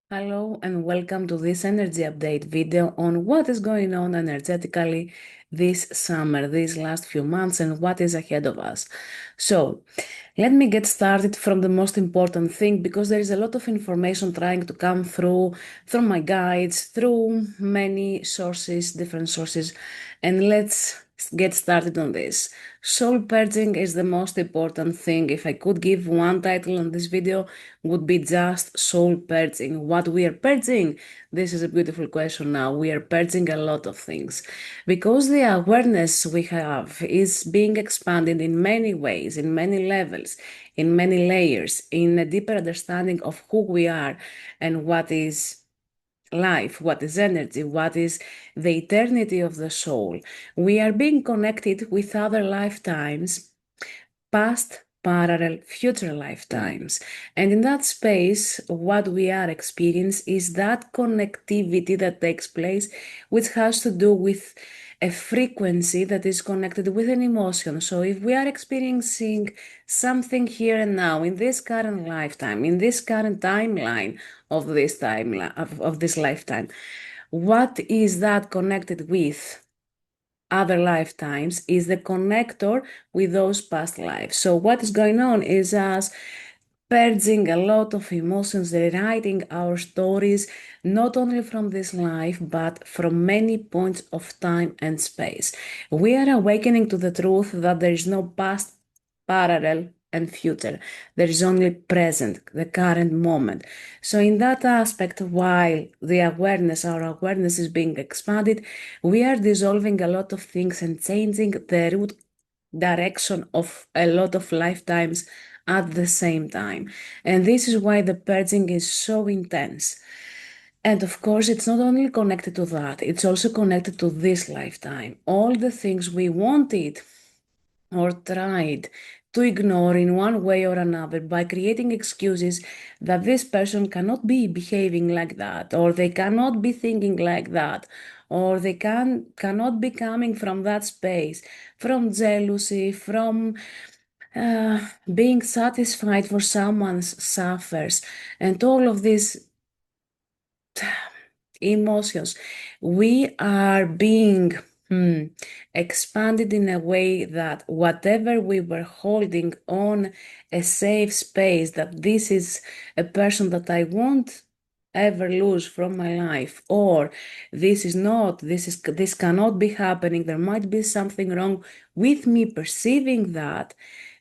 Hello and welcome to this energy update video on what is going on energetically this summer, these last few months, and what is ahead of us. So, let me get started from the most important thing because there is a lot of information trying to come through my guides, through many sources, different sources, and let's get started on this. Soul purging is the most important thing. If I could give one title on this video, would be just soul purging. What we are purging? This is a beautiful question now. We are purging a lot of things because the awareness we have is being expanded in many ways, in many levels, in many layers, in a deeper understanding of who we are and what is life, what is energy, what is the eternity of the soul. We are being connected with other lifetimes, past, parallel, future lifetimes. And in that space, what we are experiencing is that connectivity that takes place, which has to do with a frequency that is connected with an emotion. So if we are experiencing something here and now, in this current lifetime, in this current timeline of this timeline of this lifetime, what is that connected with? Other lifetimes is the connector with those past lives. So what is going on is us purging a lot of emotions, rewriting our stories, not only from this life, but from many points of time and space. We are awakening to the truth that there is no past, parallel, and future. There is only present, the current moment. So in that aspect, while the awareness, our awareness is being expanded, we are dissolving a lot of things and changing the root direction of a lot of lifetimes at the same time. And this is why the purging is so intense. And of course, it's not only connected to that, it's also connected to this lifetime. All the things we wanted or tried to ignore in one way or another by creating excuses that this person cannot be behaving like that, or they cannot be thinking like that, or they cannot be coming from that space, from jealousy, from being satisfied for someone's suffers, and all of these emotions. We are being expanded in a way that whatever we were holding on a safe space, that this is a person that I won't ever lose from my life, or this cannot be happening, there might be something wrong with me perceiving that.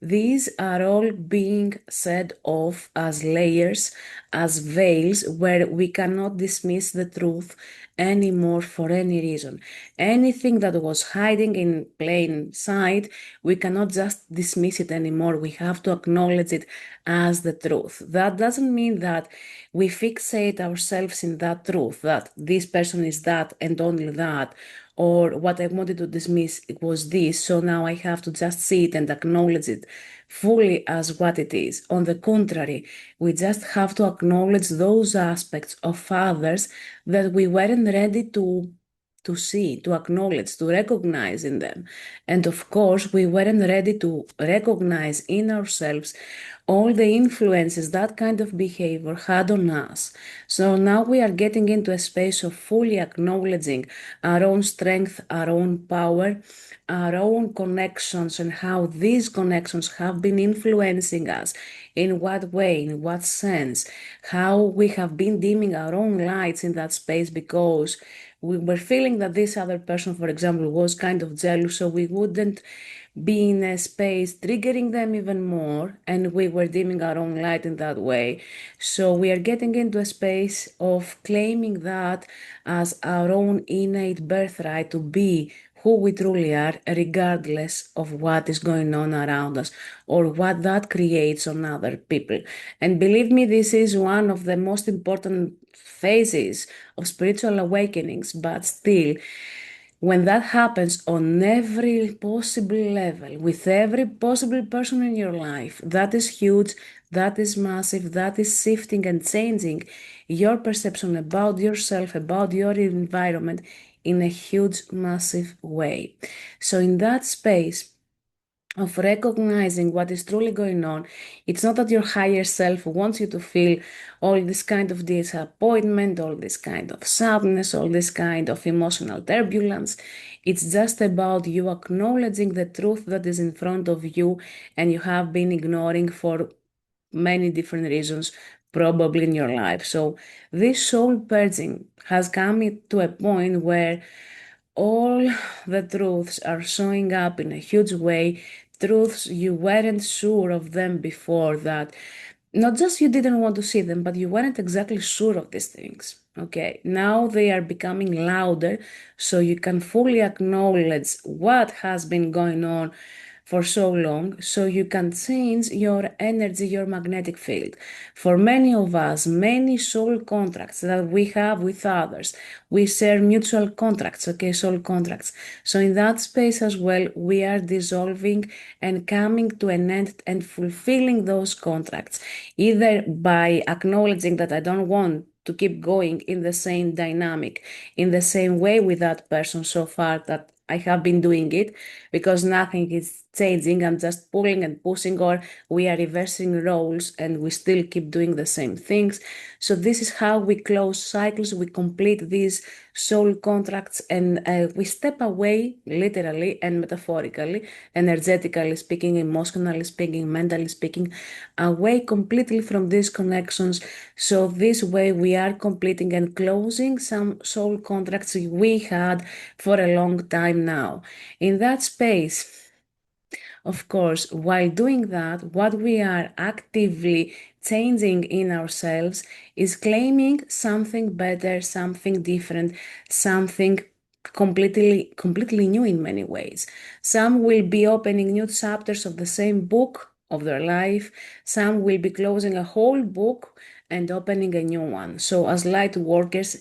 These are all being set off as layers, as veils, where we cannot dismiss the truth anymore for any reason. Anything that was hiding in plain sight, we cannot just dismiss it anymore. We have to acknowledge it as the truth. That doesn't mean that we fixate ourselves in that truth, that this person is that and only that, or what I wanted to dismiss it was this, so now I have to just see it and acknowledge it fully as what it is. On the contrary, we just have to acknowledge those aspects of others that we weren't ready to see, to acknowledge, to recognize in them. And of course, we weren't ready to recognize in ourselves all the influences that kind of behavior had on us. So now we are getting into a space of fully acknowledging our own strength, our own power, our own connections, and how these connections have been influencing us. In what way, in what sense, how we have been dimming our own lights in that space because we were feeling that this other person, for example, was kind of jealous, so we wouldn't be in a space triggering them even more, and we were dimming our own light in that way. So we are getting into a space of claiming that as our own innate birthright to be who we truly are, regardless of what is going on around us or what that creates on other people. And believe me, this is one of the most important phases of spiritual awakenings, but still, when that happens on every possible level, with every possible person in your life, that is huge, that is massive, that is shifting and changing your perception about yourself, about your environment in a huge, massive way. So, in that space, of recognizing what is truly going on. It's not that your higher self wants you to feel all this kind of disappointment, all this kind of sadness, all this kind of emotional turbulence. It's just about you acknowledging the truth that is in front of you and you have been ignoring for many different reasons, probably in your life. So, this soul purging has come to a point where all the truths are showing up in a huge way. Truths you weren't sure of them before, that not just you didn't want to see them, but you weren't exactly sure of these things. Okay, now they are becoming louder so you can fully acknowledge what has been going on for so long, so you can change your energy, your magnetic field. For many of us, many soul contracts that we have with others, we share mutual contracts, okay, soul contracts. So in that space as well, we are dissolving and coming to an end and fulfilling those contracts, either by acknowledging that I don't want to keep going in the same dynamic, in the same way with that person so far that I have been doing it, because nothing is changing. I'm just pulling and pushing, or we are reversing roles and we still keep doing the same things. So, this is how we close cycles, we complete these soul contracts, and we step away, literally and metaphorically, energetically speaking, emotionally speaking, mentally speaking, away completely from these connections. So, this way, we are completing and closing some soul contracts we had for a long time now. In that space, of course, while doing that, what we are actively changing in ourselves is claiming something better, something different, something completely new in many ways. Some will be opening new chapters of the same book of their life. Some will be closing a whole book and opening a new one. So as light workers,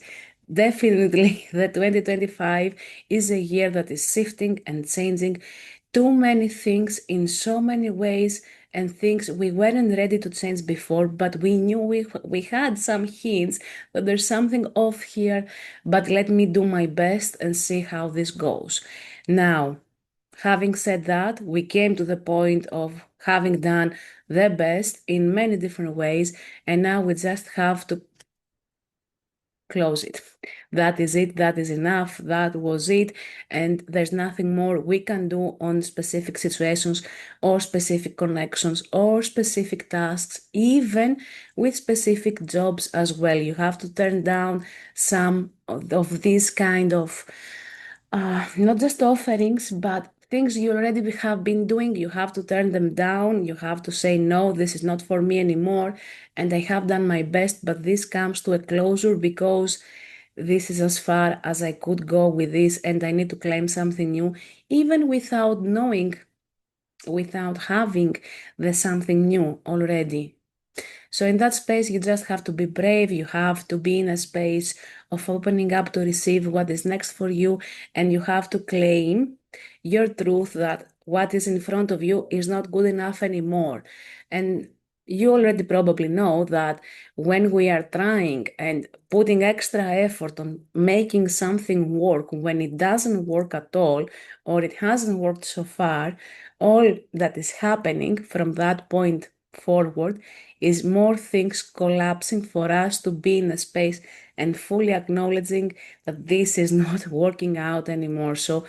definitely the 2025 is a year that is shifting and changing too many things in so many ways, and things we weren't ready to change before, but we knew we had some hints that there's something off here, but let me do my best and see how this goes. Now, having said that, we came to the point of having done the best in many different ways, and now we just have to close it. That is it. That is enough. That was it. And there's nothing more we can do on specific situations or specific connections or specific tasks, even with specific jobs as well. You have to turn down some of these kind of not just offerings, but things you already have been doing. You have to turn them down. You have to say, no, this is not for me anymore. And I have done my best, but this comes to a closure because this is as far as I could go with this, and I need to claim something new, even without knowing, without having the something new already. So in that space, you just have to be brave. You have to be in a space of opening up to receive what is next for you. And you have to claim your truth that what is in front of you is not good enough anymore. And you already probably know that when we are trying and putting extra effort on making something work, when it doesn't work at all, or it hasn't worked so far, all that is happening from that point forward is more things collapsing for us to be in a space and fully acknowledging that this is not working out anymore. So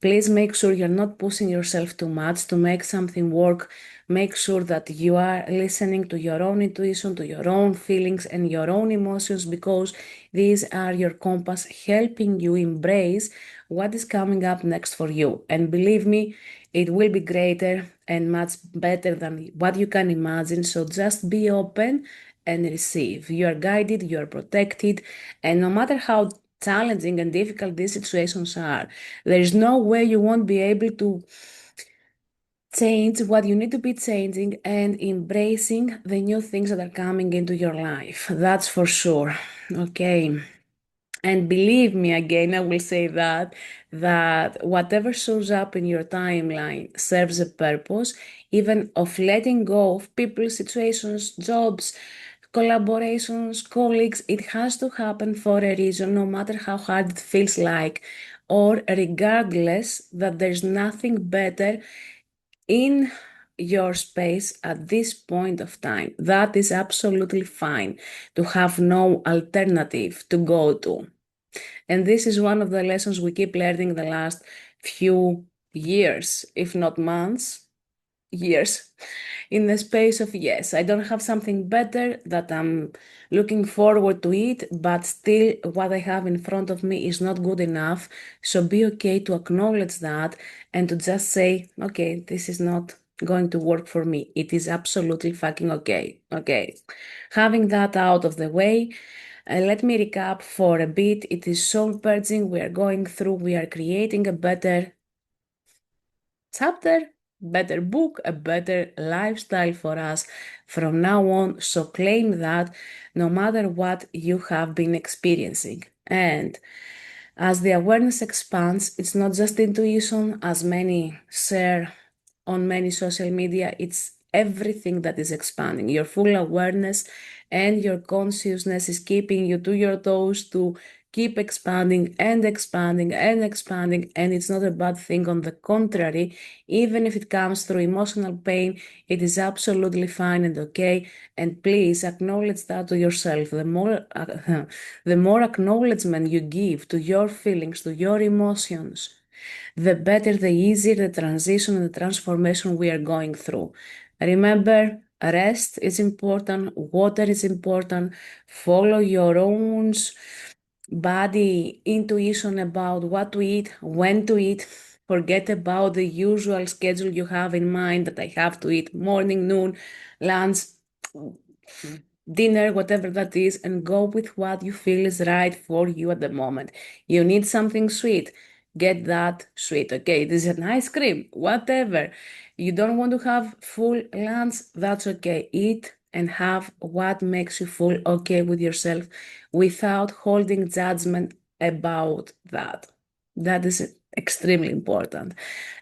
please make sure you're not pushing yourself too much to make something work. Make sure that you are listening to your own intuition, to your own feelings and your own emotions, because these are your compass helping you embrace what is coming up next for you. And believe me, it will be greater and much better than what you can imagine. So just be open and receive. You are guided, you are protected, and no matter how challenging and difficult these situations are, there is no way you won't be able to change what you need to be changing and embracing the new things that are coming into your life. That's for sure. Okay. And believe me, again, I will say that whatever shows up in your timeline serves a purpose, even of letting go of people, situations, jobs, collaborations, colleagues. It has to happen for a reason, no matter how hard it feels like, or regardless that there's nothing better in your space at this point of time. That is absolutely fine to have no alternative to go to. And this is one of the lessons we keep learning the last few years, if not months, years. In the space of, yes, I don't have something better that I'm looking forward to eat, but still what I have in front of me is not good enough. So be okay to acknowledge that and to just say, okay, this is not going to work for me. It is absolutely fucking okay. Okay. Having that out of the way, let me recap for a bit. It is soul purging. We are going through, we are creating a better chapter, better book, a better lifestyle for us from now on. So claim that no matter what you have been experiencing. And as the awareness expands, it's not just intuition, as many share on many social media, it's everything that is expanding. Your full awareness and your consciousness is keeping you to your toes to keep expanding and expanding and expanding. And it's not a bad thing. On the contrary, even if it comes through emotional pain, it is absolutely fine and okay. And please acknowledge that to yourself. The more acknowledgement you give to your feelings, to your emotions, the better, the easier the transition and the transformation we are going through. Remember, rest is important, water is important, follow your own body intuition about what to eat, when to eat. Forget about the usual schedule you have in mind that I have to eat morning, noon, lunch, dinner, whatever that is, and go with what you feel is right for you at the moment. You need something sweet, get that sweet. Okay, this is an ice cream, whatever. You don't want to have full lunch, that's okay. Eat and have what makes you feel okay with yourself without holding judgment about that. That is extremely important.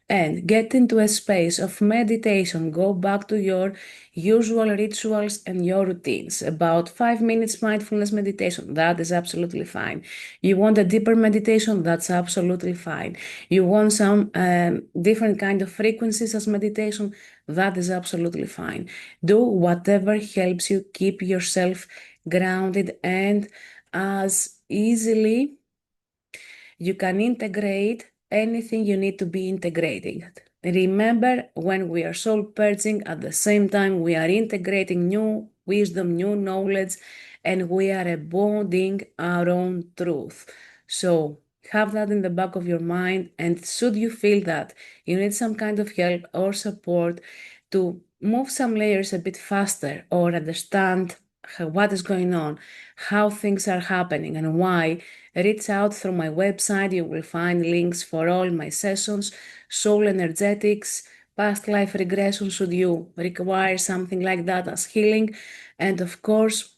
And get into a space of meditation. Go back to your usual rituals and your routines. About 5 minutes mindfulness meditation. That is absolutely fine. You want a deeper meditation? That's absolutely fine. You want some different kind of frequencies as meditation? That is absolutely fine. Do whatever helps you keep yourself grounded and as easily you can integrate anything you need to be integrating. Remember, when we are soul purging, at the same time, we are integrating new wisdom, new knowledge, and we are embodying our own truth. So, have that in the back of your mind. And should you feel that you need some kind of help or support to move some layers a bit faster or understand what is going on, how things are happening, and why, reach out through my website. You will find links for all my sessions, soul energetics, past life regression, should you require something like that as healing, and of course,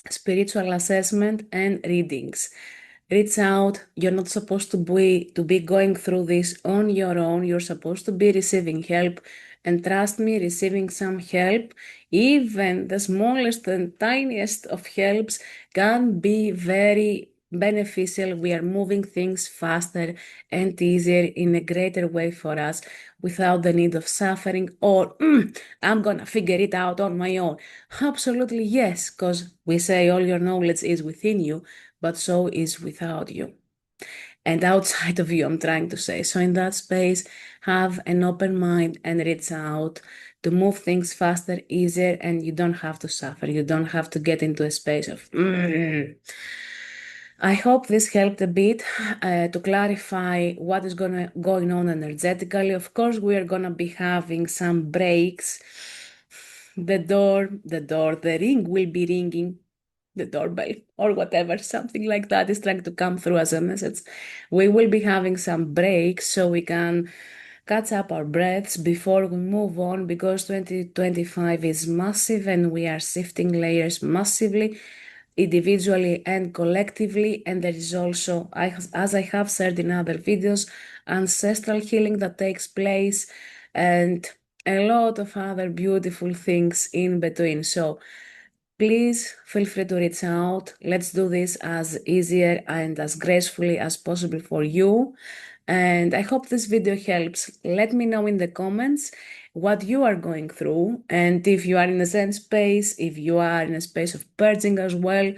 spiritual assessment and readings. Reach out. You're not supposed to be going through this on your own. You're supposed to be receiving help. And trust me, receiving some help, even the smallest and tiniest of helps, can be very beneficial. We are moving things faster and easier in a greater way for us without the need of suffering or I'm gonna figure it out on my own. Absolutely yes, because we say all your knowledge is within you, but so is without you and outside of you, I'm trying to say. So in that space, have an open mind and reach out to move things faster, easier, and you don't have to suffer. You don't have to get into a space of I hope this helped a bit to clarify what is going on energetically. Of course, we are gonna be having some breaks. The ring will be ringing, the doorbell or whatever, something like that is trying to come through as a message. We will be having some breaks so we can catch up our breaths before we move on because 2025 is massive and we are shifting layers massively, individually and collectively. And there is also, as I have said in other videos, ancestral healing that takes place and a lot of other beautiful things in between. So please feel free to reach out. Let's do this as easier and as gracefully as possible for you. And I hope this video helps. Let me know in the comments. what you are going through, and if you are in a Zen space, if you are in a space of purging as well,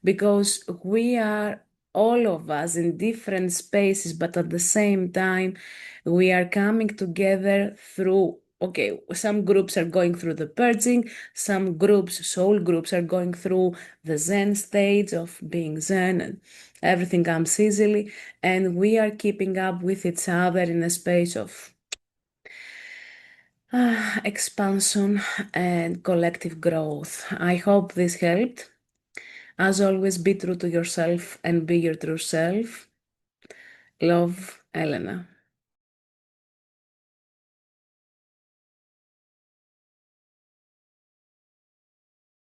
because we are all of us in different spaces, but at the same time, we are coming together through. Okay, some groups are going through the purging, some groups, soul groups, are going through the Zen stage of being Zen, and everything comes easily, and we are keeping up with each other in a space of expansion and collective growth. I hope this helped. As always, be true to yourself and be your true self. Love, Elena.